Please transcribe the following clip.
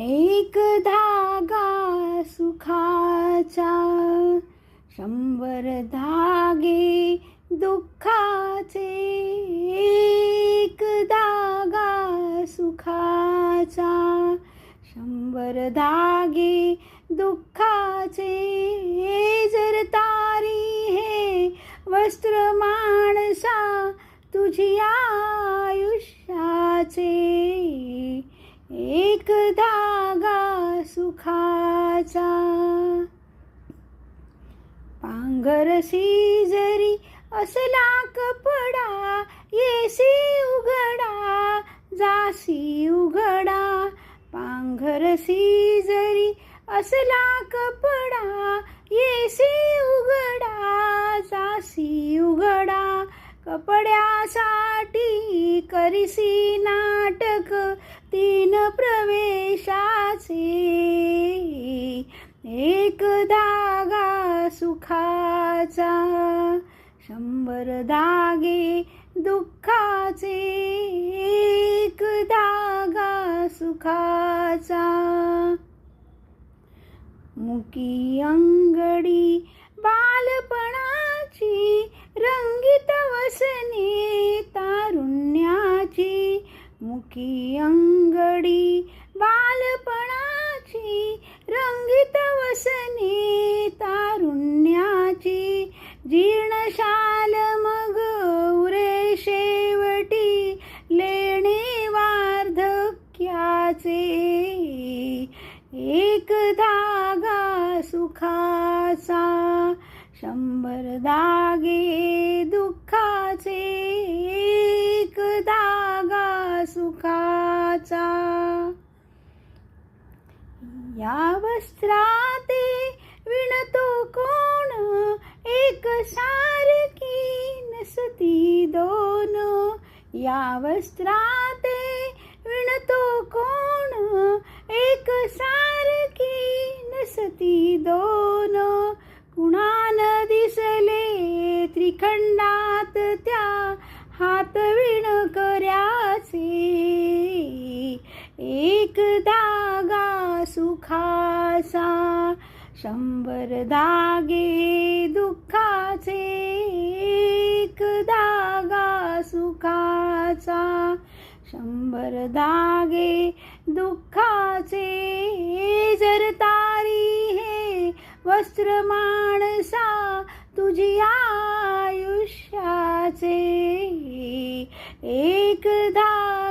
एक धागा सुखाचा, 100 धागे दुःखाचे. एक धागा सुखाचा, 100 धागे दुःखाचे. जर तारी हे वस्त्र माणसा तुझी आयुष्याचे. एक धागा सुखाचा. पांघरसी जरी असला कपडा, येसी उघडा जासी उघडा. पांघरसी जरी असला कपडा, येसी उघडा जासी उघडा. कपड्यासाठी करिसी नाटक 3 प्रवेशाचे. एक धागा सुखाचा, 100 धागे दुःखाचे. एक धागा सुखाचा. मुकी अंगडी बालपणाची, रंगीत वसने तारुण्याची. मुकी अंगडी बालपणाची, रंगीत वसने तारुण्याची. जीर्णशाल मग उरे शेवटी, लेणे वार्धक्याचे. एक धागा सुखाचा, 100 धागे दुःखाचे. एक धागा सुखाचा. या वस्त्राते विणतो कोण, एक सारखी नसती दोन. या वस्त्राते विणतो कोण, एक सारखी नसती दोन. कुणान दिसले त्रिखंडात त्या, हात विणकऱ्याचे. एक धागा सुखाचा, 100 धागे दुःखाचे. एक धागा सुखाचा, 100 धागे दुःखाचे. जर तारी हे वस्त्र माणसा तुझी आयुष्याचे. एक धागा